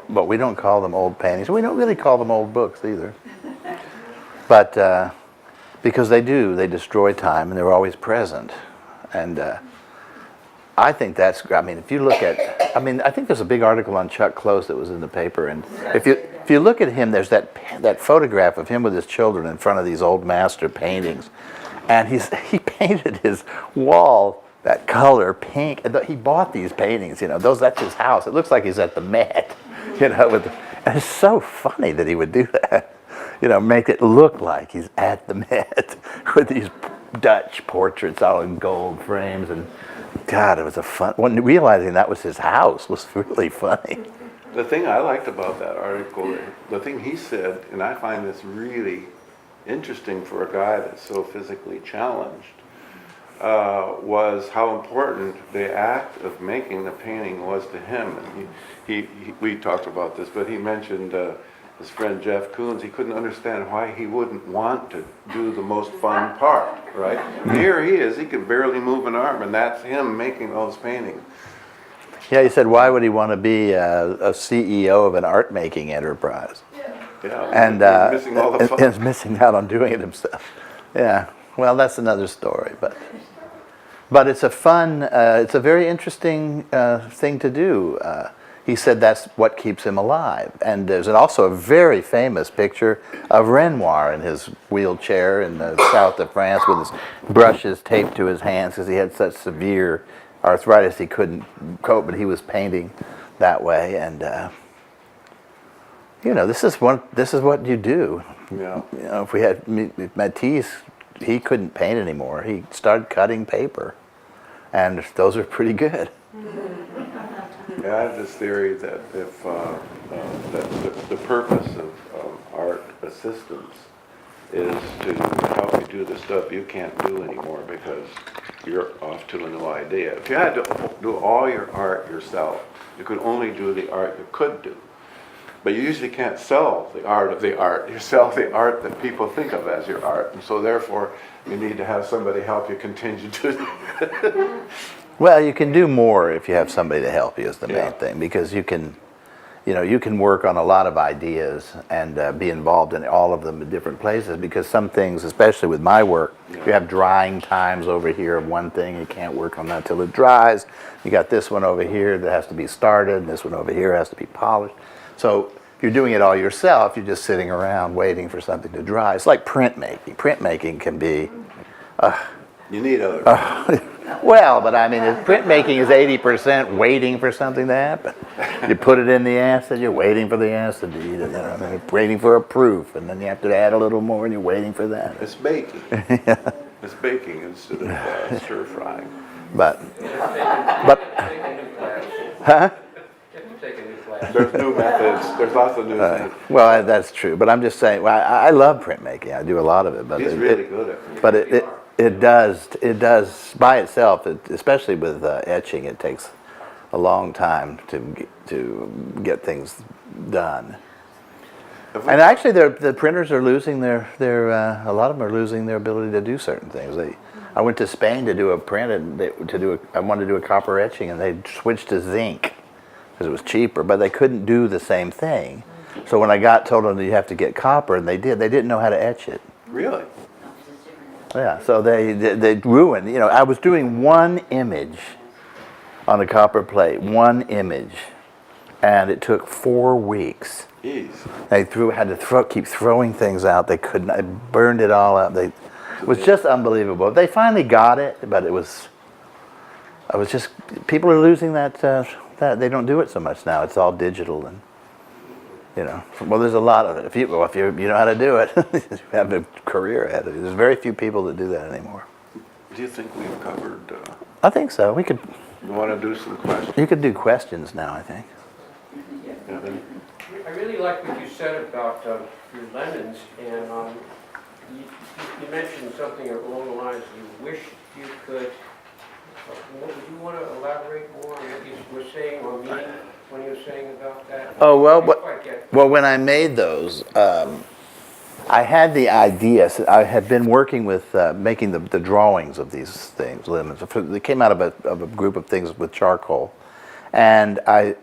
but we don't call them old paintings. We don't really call them old books either. But because they destroy time and they're always present. And I think that's, I mean, if you look at, I mean, I think there's a big article on Chuck Close that was in the paper. And if you look at him, there's that photograph of him with his children in front of these old master paintings. And he painted his wall that color pink. He bought these paintings, you know, that's his house. It looks like he's at the Met, you know, and it's so funny that he would do that. You know, make it look like he's at the Met with these Dutch portraits all in gold frames. And God, it was realizing that was his house was really funny. The thing I liked about that article, the thing he said, and I find this really interesting for a guy that's so physically challenged, was how important the act of making the painting was to him. And we talked about this, but he mentioned his friend Jeff Koons. He couldn't understand why he wouldn't want to do the most fun part, right? Here he is, he can barely move an arm, and that's him making those paintings. Yeah, he said, why would he want to be a CEO of an art-making enterprise? Yeah, And he's missing all the fun. He's missing out on doing it himself. Yeah, well, that's another story, but it's a fun, it's a very interesting thing to do. He said that's what keeps him alive. And there's also a very famous picture of Renoir in his wheelchair in the south of France with his brushes taped to his hands because he had such severe arthritis he couldn't cope, but he was painting that way. And you know, this is what you do. Yeah. You know, if we had Matisse, he couldn't paint anymore. He started cutting paper, and those are pretty good. Yeah, I have this theory that if that the purpose of art assistance is to help you do the stuff you can't do anymore because you're off to a new idea. If you had to do all your art yourself, you could only do the art you could do. But you usually can't sell the art of the art. You sell the art that people think of as your art. And so therefore, you need to have somebody help you continue to Well, you can do more if you have somebody to help you is the main thing, because you can work on a lot of ideas and be involved in all of them in different places, because some things, especially with my work, you have drying times over here of one thing, you can't work on that till it dries. You got this one over here that has to be started, and this one over here has to be polished. So if you're doing it all yourself, you're just sitting around waiting for something to dry. It's like printmaking. Printmaking can be... You need other... Well, but I mean, printmaking is 80% waiting for something to happen. You put it in the acid, you're waiting for the acid to eat it. You know, I mean, waiting for a proof, and then you have to add a little more, and you're waiting for that. It's baking. It's baking instead of stir frying. But, huh? There's new methods. There's lots of new things. Well, that's true. But I'm just saying, well, I love printmaking. I do a lot of it. But He's really good at it. But it does by itself, especially with etching, it takes a long time to get things done. And actually, the printers are losing a lot of them are losing their ability to do certain things. I went to Spain to do a print, and I wanted to do a copper etching, and they switched to zinc because it was cheaper, but they couldn't do the same thing. So when I told them that you have to get copper, and they didn't know how to etch it. Really? Yeah, so they ruined. You know, I was doing one image on a copper plate, one image, and it took 4 weeks. Jeez. They had to keep throwing things out. They couldn't. I burned it all up. It was just unbelievable. They finally got it, but I was just, people are losing that they don't do it so much now. It's all digital, and you know. Well, there's a lot of it. If you know how to do it, you have a career ahead of you. There's very few people that do that anymore. Do you think we've covered? I think so. We could. You want to do some questions? You could do questions now, I think. Yeah. I really like what you said about your lemons, and you mentioned something along the lines you wished you could. Would you want to elaborate more on what you were saying or meaning when you were saying about that? Oh well, when I made those, I had the idea. So I had been working with making the drawings of these things, lemons. They came out of a group of things with charcoal. And I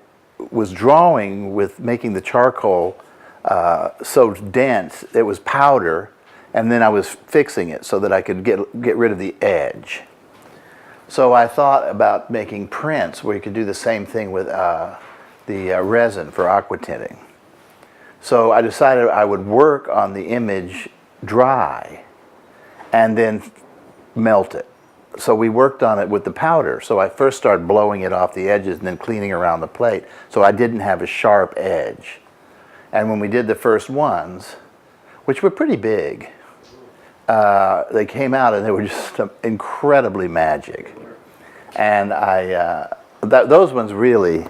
was drawing with making the charcoal so dense, it was powder, and then I was fixing it so that I could get rid of the edge. So I thought about making prints where you could do the same thing with the resin for aqua tinting. So I decided I would work on the image dry and then melt it. So we worked on it with the powder. So I first started blowing it off the edges and then cleaning around the plate so I didn't have a sharp edge. And when we did the first ones, which were pretty big, they came out and they were just incredibly magic. And those ones really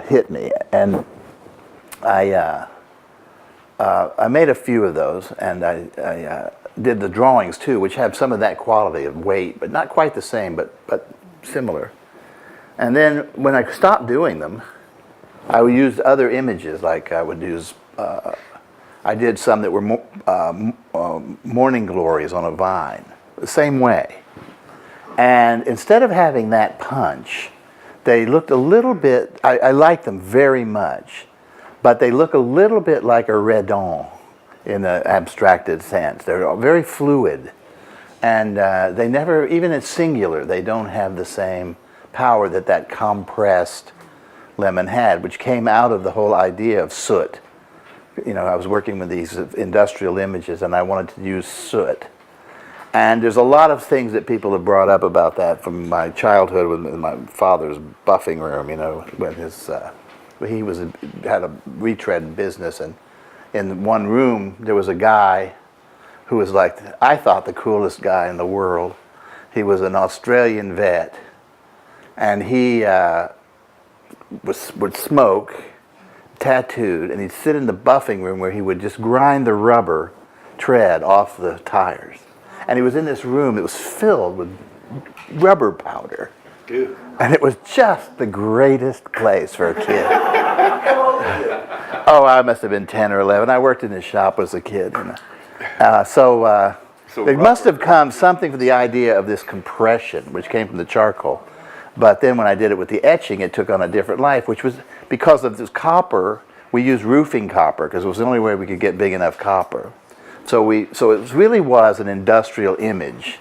hit me. And I made a few of those, and I did the drawings too, which have some of that quality of weight, but not quite the same, but similar. And then when I stopped doing them, I would use other images, like I would use, I did some that were morning glories on a vine, the same way. And instead of having that punch, they looked a little bit, I liked them very much, but they look a little bit like a redon in an abstracted sense. They're very fluid, and they never, even at singular, they don't have the same power that compressed lemon had, which came out of the whole idea of soot. You know, I was working with these industrial images, and I wanted to use soot. And there's a lot of things that people have brought up about that from my childhood with my father's buffing room, you know, when he had a retread business, and in one room there was a guy who was like, I thought, the coolest guy in the world. He was an Australian vet, and he would smoke, tattooed, and he'd sit in the buffing room where he would just grind the rubber tread off the tires. And he was in this room that was filled with rubber powder. Ew. And it was just the greatest place for a kid. Oh, I must have been 10 or 11. I worked in his shop as a kid. So it must have come something from the idea of this compression, which came from the charcoal. But then when I did it with the etching, it took on a different life, which was because of this copper. We used roofing copper because it was the only way we could get big enough copper. So it really was an industrial image,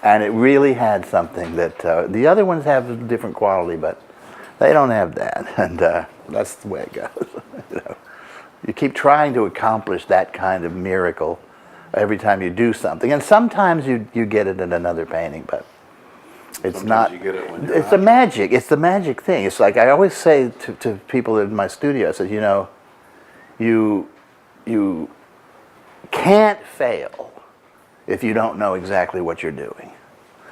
and it really had something that the other ones have a different quality, but they don't have that, and that's the way it goes. You know, you keep trying to accomplish that kind of miracle every time you do something, and sometimes you get it in another painting, but it's Sometimes not. you get it when you're It's the magic. It's the magic thing. It's like I always say to people in my studio. I said, you know, you can't fail if you don't know exactly what you're doing.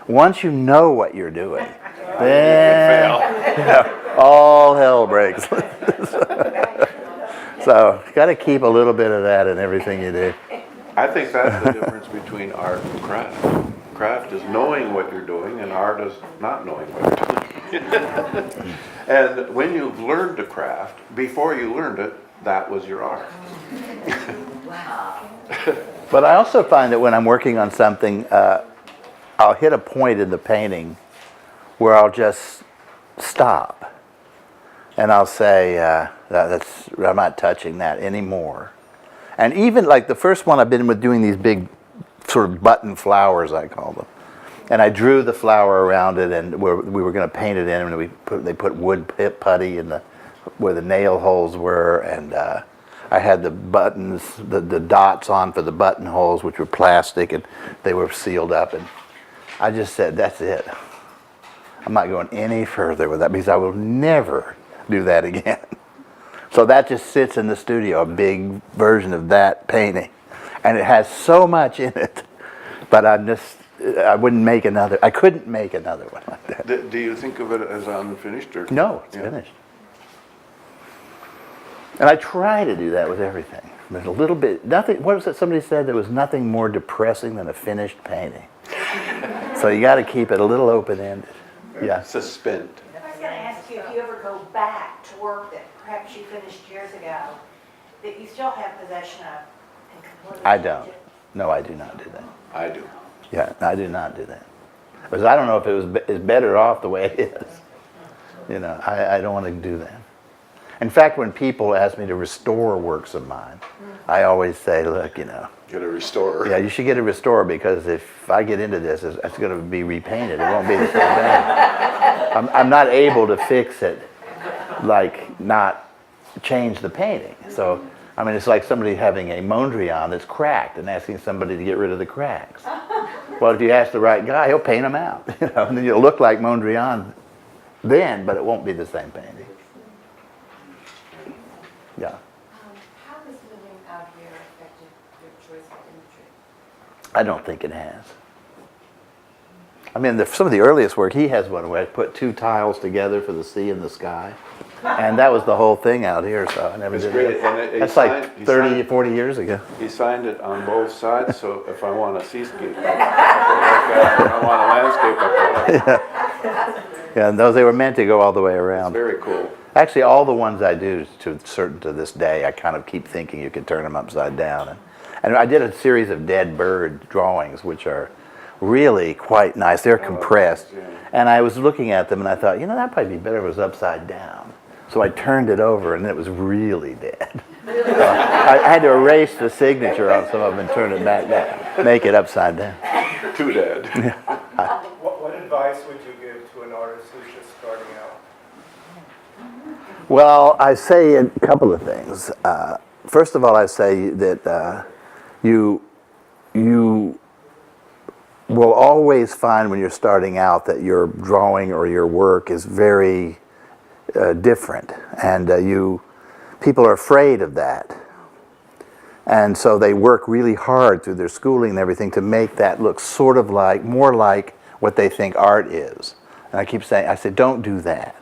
Once you know what you're doing, then you know, all hell breaks. So you got to keep a little bit of that in everything you do. I think that's the difference between art and craft. Craft is knowing what you're doing, and art is not knowing what you're doing. And when you've learned to craft, before you learned it, that was your art. But I also find that when I'm working on something, I'll hit a point in the painting where I'll just stop. And I'll say, I'm not touching that anymore. And even like the first one I've been with doing these big sort of button flowers, I call them. And I drew the flower around it, and we were going to paint it in, and they put wood putty in where the nail holes were, and I had the buttons, the dots on for the buttonholes, which were plastic, and they were sealed up. And I just said, that's it. I'm not going any further with that because I will never do that again. So that just sits in the studio, a big version of that painting. And it has so much in it, but I couldn't make another one like that. Do you think of it as unfinished? Or? No, it's finished. And I try to do that with everything. There's a little bit, nothing, what was it somebody said? There was nothing more depressing than a finished painting. So you got to keep it a little open-ended. Yeah. Suspend. I was going to ask you if you ever go back to work that perhaps you finished years ago, that you still have possession of. I don't. No, I do not do that. I do. Yeah, I do not do that. Because I don't know if it was is better off the way it is. You know, I don't want to do that. In fact, when people ask me to restore works of mine, I always say, look, you know, Get a restorer. yeah, you should get a restorer, because if I get into this, it's going to be repainted. It won't be the same thing. I'm not able to fix it, like not change the painting. So, I mean, it's like somebody having a Mondrian that's cracked and asking somebody to get rid of the cracks. Well, if you ask the right guy, he'll paint them out, you know, and then you'll look like Mondrian then, but it won't be the same painting. Yeah. How has living out here affected your choice of imagery? I don't think it has. I mean, some of the earliest work, he has one where I put two tiles together for the sea and the sky. And that was the whole thing out here, so I never It's did great, it. and he That's signed- like he 30, signed- 40 years ago. He signed it on both sides, so if I want a seascape, I put it like that. If I want a landscape, I put it like that. Yeah, and those, they were meant to go all the way It's around. very cool. Actually, all the ones I do, to this day, I kind of keep thinking you could turn them upside down. And I did a series of dead bird drawings, which are really quite nice. They're compressed. yeah. And I was looking at them and I thought, you know, that'd probably be better if it was upside down. So I turned it over and it was really dead. So I had to erase the signature on some of them and turn it back down, make it upside down. Too dead. What advice would you give to an artist who's just starting out? Well, I say a couple of things. First of all, I say that you will always find when you're starting out that your drawing or your work is very different, and people are afraid of that, and so they work really hard through their schooling and everything to make that look sort of like, more like what they think art is. And I keep saying, I said, don't do that.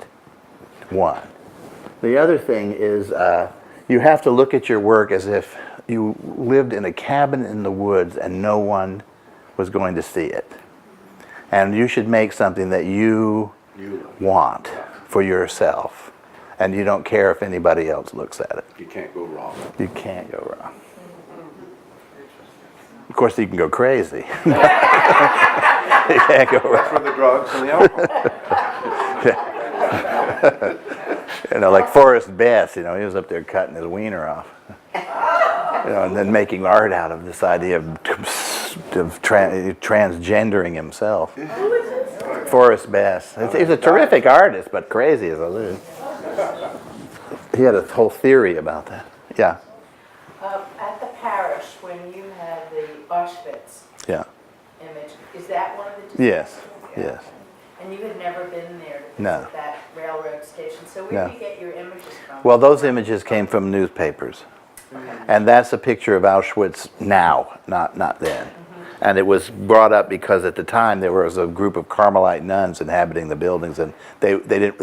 One. The other thing is you have to look at your work as if you lived in a cabin in the woods and no one was going to see it. And you should make something that you want for yourself. And you don't care if anybody else looks at it. You can't go wrong. You can't go wrong. Of course, you can go crazy. You can't go wrong. For the drugs and the alcohol. You know, like Forrest Best, you know, he was up there cutting his wiener off. You know, and then making art out of this idea of transgendering himself. Forrest Best. He's a terrific artist, but crazy as a loon. He had a whole theory about that. Yeah, At the parish, when you had the Auschwitz yeah. image, is that one of the Yes, Yeah. yes. And you had never been there to No. visit that railroad station, so where No. do you get your images from? Well, those images came from newspapers. And that's a picture of Auschwitz now, not then. And it was brought up because at the time there was a group of Carmelite nuns inhabiting the buildings, and they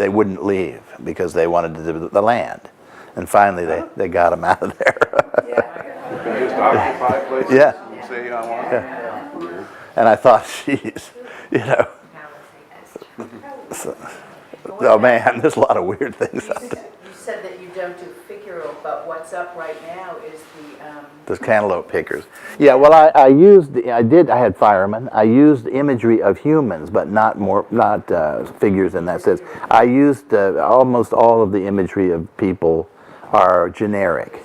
wouldn't leave because they wanted the land. And finally they got them out of there. They just occupy places Yeah. and say, I want it. And I thought, geez, you know. So, oh man, there's a lot of weird things out there. You said that you don't do figural, but what's up right now is Those cantaloupe pickers. Yeah, well, I had Fireman. I used imagery of humans, but not figures in that sense. I used almost all of the imagery of people are generic.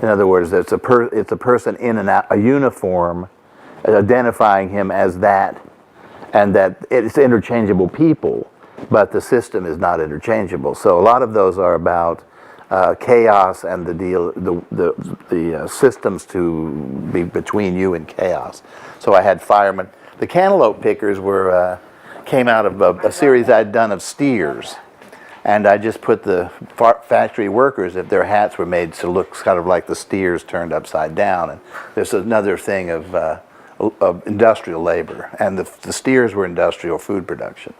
In other words, it's a person in a uniform, identifying him as that, and that it's interchangeable people, but the system is not interchangeable. So a lot of those are about chaos and the systems to be between you and chaos. So I had Fireman. The cantaloupe pickers came out of a series I'd done of steers, and I just put the factory workers, if their hats were made to look kind of like the steers turned upside down. And there's another thing of industrial labor, and the steers were industrial food production.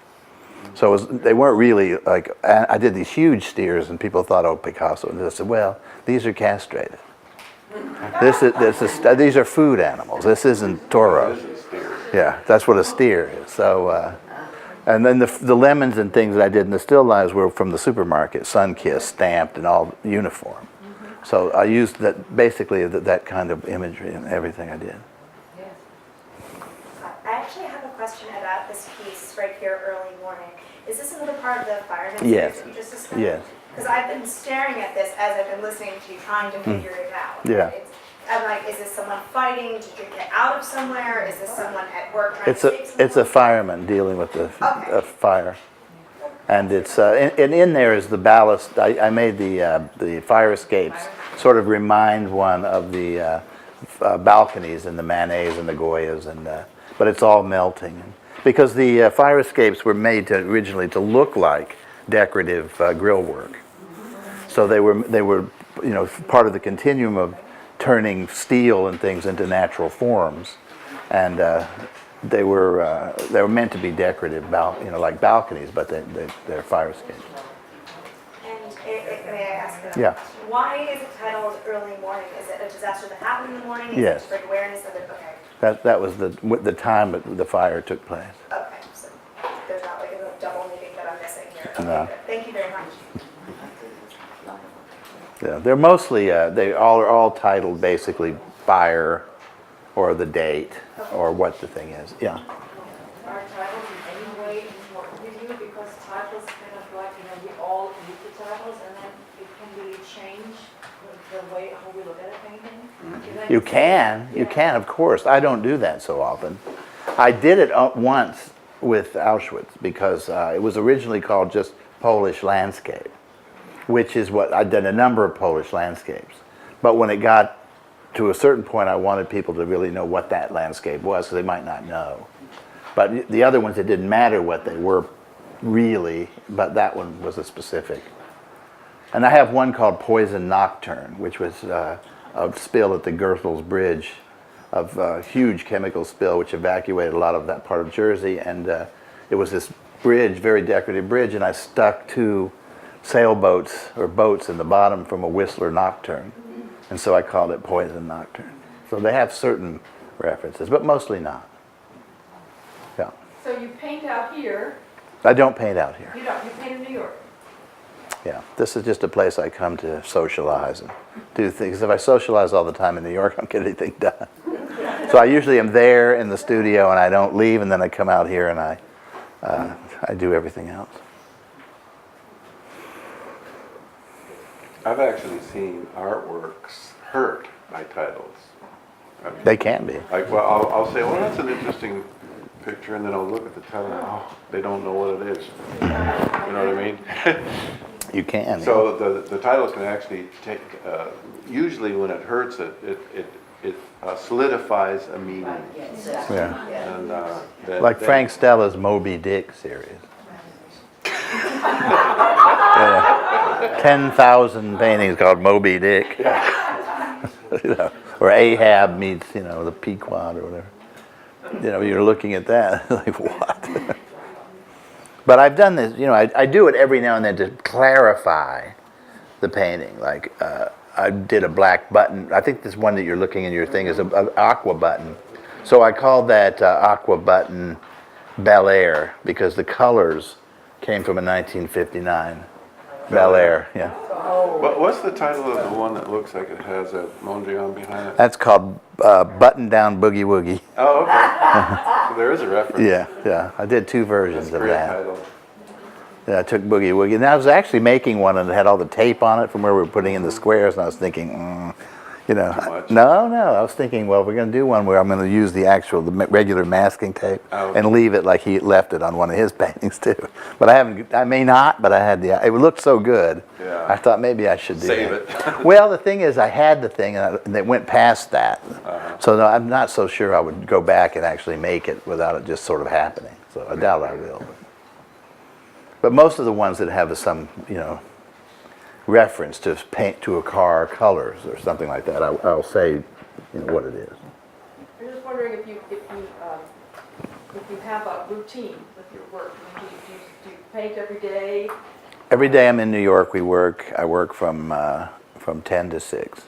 So they weren't really like, I did these huge steers and people thought, oh, Picasso. And I said, well, these are castrated. These are food animals. This isn't Toro. This is steer. Yeah, that's what a steer is. So, and then the lemons and things that I did in the still lives were from the supermarket, sun-kissed, stamped, and all uniform. So I used that, basically that kind of imagery in everything I did. I actually have a question about this piece right here, Early Morning. Is this another part of the Fireman Yes. series that you just discussed? Yes. Because I've been staring at this as I've been listening to you, trying to figure it out. Yeah. I'm like, is this someone fighting to get out of somewhere? Is this someone at work trying to save someone? It's a fireman dealing with the Okay. fire. And it's and in there is the ballast. I made the fire escapes sort of remind one of the balconies and the Manets and the Goyas, and but it's all melting because the fire escapes were made originally to look like decorative grill work. So they were part of the continuum of turning steel and things into natural forms, and they were meant to be decorative, like balconies, but they're fire escapes. And may I ask a Yeah. question? Why is it titled Early Morning? Is it a disaster that happened in the morning? Is Yes. it to bring awareness of it? Okay. That was the time that the fire took place. Okay. So there's not like a double meaning that I'm missing here. Okay, No. good. Thank you very much. Yeah, they're mostly they are all titled basically fire, or the date, or what the thing is. Yeah. Are titles in any way important with you? Because titles kind of like, we all read the titles and then it can really change the way how we look at a painting. You can, of course. I don't do that so often. I did it once with Auschwitz because it was originally called just Polish landscape, which is what I did a number of Polish landscapes. But when it got to a certain point, I wanted people to really know what that landscape was, because they might not know. But the other ones, it didn't matter what they were really, but that one was a specific. And I have one called Poison Nocturne, which was a spill at the Goethals Bridge, of a huge chemical spill which evacuated a lot of that part of Jersey. And it was this bridge, very decorative bridge, and I stuck 2 sailboats or boats in the bottom from a Whistler Nocturne. And so I called it Poison Nocturne. So they have certain references, but mostly not. Yeah. So you paint out here, I don't paint out here. you don't, you paint in New York. Yeah. This is just a place I come to socialize and do things. If I socialize all the time in New York, I don't get anything done. So I usually am there in the studio and I don't leave, and then I come out here and I do everything else. I've actually seen artworks hurt by titles. I mean, They can be. like, well, I'll say, well, that's an interesting picture, and then I'll look at the title, and oh, they don't know what it is. You know what I mean? You can. So the titles can actually take, usually when it hurts it solidifies a meaning. Yeah. And, Like Frank Stella's Moby Dick series. 10,000 paintings called Moby Dick. Or Ahab meets, the Pequod or whatever. You're looking at that, like, what? But I've done this, I do it every now and then to clarify the painting. Like, I did a black button. I think this one that you're looking in your thing is an aqua button. So I called that aqua button Bel Air, because the colors came from a 1959 Bel Air. Yeah. What's the title of the one that looks like it has a Mondrian behind it? That's called Button Down Boogie Woogie. Oh, okay. So there is a reference. Yeah. I did 2 versions That's a of great that. title. Yeah, I took Boogie Woogie. And I was actually making one, and it had all the tape on it from where we were putting in the squares, and I was thinking, much? no. I was thinking, well, we're going to do one where I'm going to use the regular masking tape and leave it like he left it on one of his paintings too. But I may not, but I had it looked so good. Yeah. I thought maybe I should do Save that. it. Well, the thing is, I had the thing, and it went past that. So no, I'm not so sure I would go back and actually make it without it just sort of happening. So I doubt I will. But most of the ones that have some, reference to paint to a car colors or something like that, I'll say, what it is. I'm just wondering if you have a routine with your work. I mean, do you paint every day? Every day I'm in New York, I work from 10 to 6.